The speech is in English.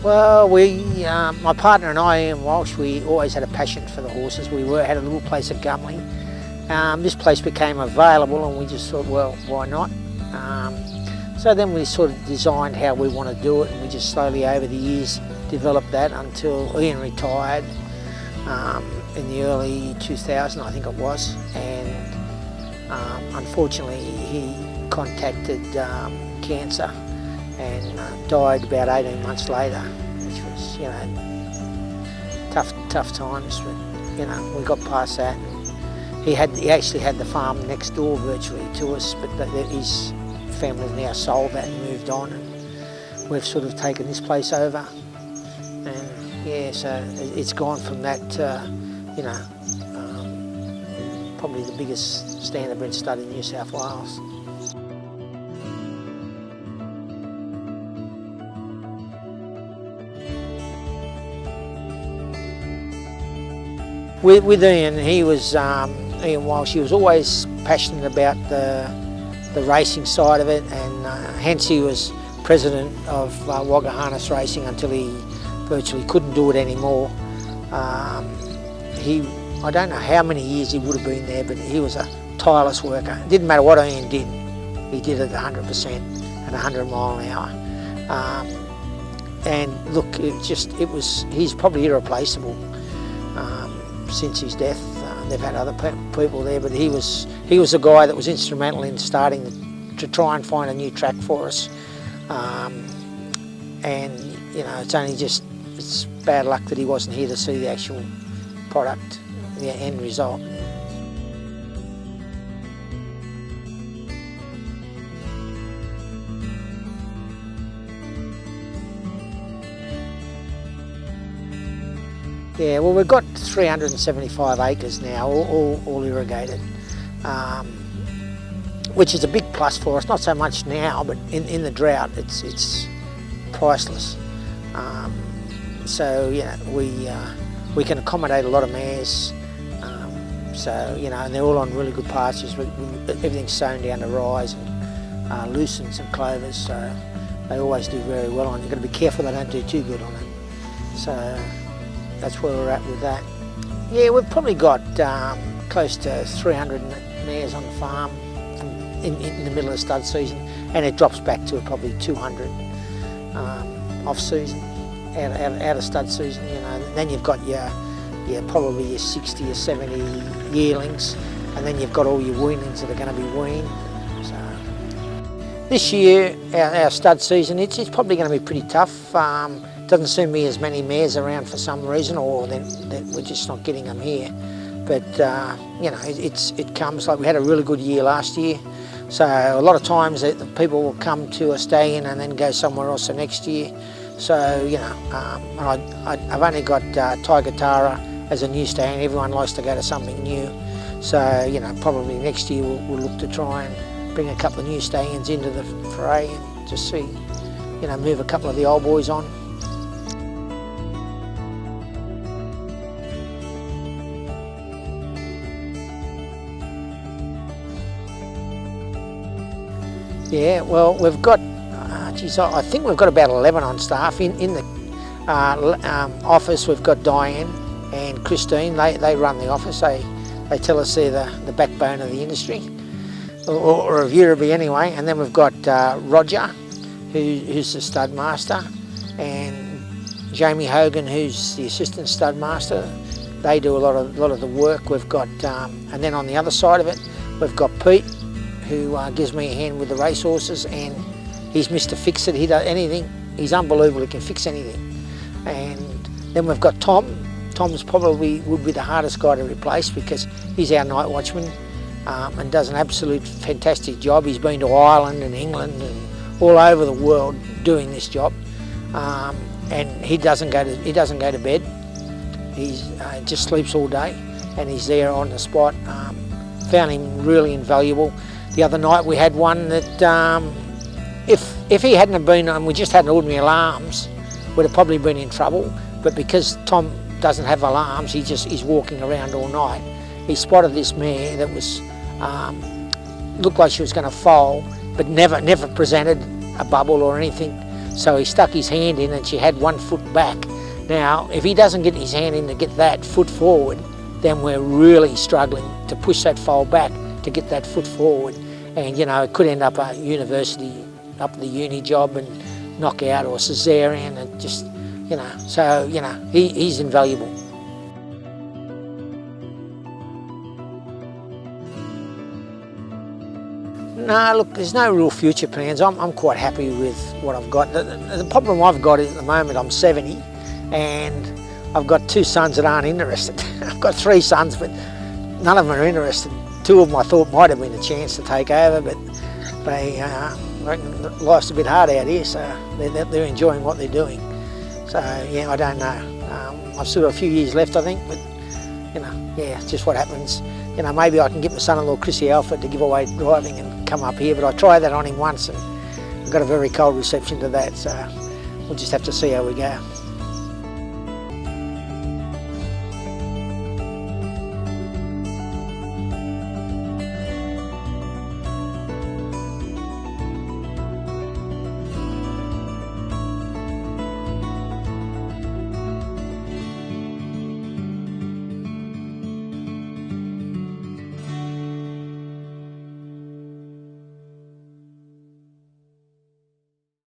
Well, my partner and I, Ian Walsh, we always had a passion for the horses. We had a little place at Gumley. This place became available and we just thought, well, why not? So then we sort of designed how we want to do it, and we just slowly over the years developed that until Ian retired in the early 2000s, I think it was, and unfortunately he contacted cancer and died about 18 months later, which was, tough times, but we got past that. He actually had the farm next door virtually to us, but his family's now sold that and moved on, and we've sort of taken this place over. And yeah, so it's gone from that probably the biggest standardbred stud in New South Wales. With Ian, Ian Walsh, he was always passionate about the racing side of it, and hence he was president of Wagga Harness Racing until he virtually couldn't do it anymore. I don't know how many years he would have been there, but he was a tireless worker. It didn't matter what Ian did, he did it 100% at 100 mile an hour. And look, he's probably irreplaceable. Since his death, they've had other people there, but he was the guy that was instrumental in starting to try and find a new track for us. And it's bad luck that he wasn't here to see the actual product, the end result. Yeah, well, we've got 375 acres now, all irrigated, which is a big plus for us. Not so much now, but in the drought, it's priceless. So we can accommodate a lot of mares. And they're all on really good pastures. Everything's sown down to rise and lucens and clovers, so they always do very well on. You've got to be careful they don't do too good on it. So that's where we're at with that. Yeah, we've probably got close to 300 mares on the farm in the middle of the stud season, and it drops back to probably 200 off season, out of stud season. Then you've got your probably your 60 or 70 yearlings, and then you've got all your weanlings that are going to be weaned. So this year, our stud season, it's probably going to be pretty tough. Doesn't seem to be as many mares around for some reason, or then we're just not getting them here. But it comes. Like we had a really good year last year, so a lot of times the people will come to a stay-in and then go somewhere else the next year. So I've only got Tiger Tara as a new stay-in. Everyone likes to go to something new, so probably next year we'll look to try and bring a couple of new stay-ins into the fray and just see, move a couple of the old boys on. Yeah, well, we've got, I think we've got about 11 on staff. In the office, we've got Diane and Christine. They run the office. They tell us they're the backbone of the industry, or of Yirribee anyway. And then we've got Roger, who's the stud master, and Jamie Hogan, who's the assistant stud master. They do a lot of the work. We've got, and then on the other side of it, we've got Pete, who gives me a hand with the racehorses, and he's Mr. Fix It. He does anything. He's unbelievable. He can fix anything. And then we've got Tom. Tom's probably would be the hardest guy to replace because he's our night watchman and does an absolute fantastic job. He's been to Ireland and England and all over the world doing this job, and he doesn't go to bed. He just sleeps all day, and he's there on the spot. Found him really invaluable. The other night we had one that if he hadn't have been on, we just had ordinary alarms, we'd have probably been in trouble. But because Tom doesn't have alarms, he's walking around all night. He spotted this mare that was looked like she was going to foal, but never presented a bubble or anything. So he stuck his hand in and she had 1 foot back. Now, if he doesn't get his hand in to get that foot forward, then we're really struggling to push that foal back to get that foot forward. And, you know, it could end up a university, up the uni job and knockout or cesarean and just, you know, so, you know, he's invaluable. No, look, there's no real future plans. I'm quite happy with what I've got. The problem I've got is at the moment I'm 70 and I've got 2 sons that aren't interested. I've got 3 sons, but none of them are interested. 2 of them I thought might have been a chance to take over, but they reckon life's a bit hard out here, so they're enjoying what they're doing. So, yeah, I don't know. I've still got a few years left, I think, but, you know, yeah, it's just what happens. You know, maybe I can get my son-in-law Chrissy Alford to give away driving and come up here, but I tried that on him once and I got a very cold reception to that, so we'll just have to see how we go.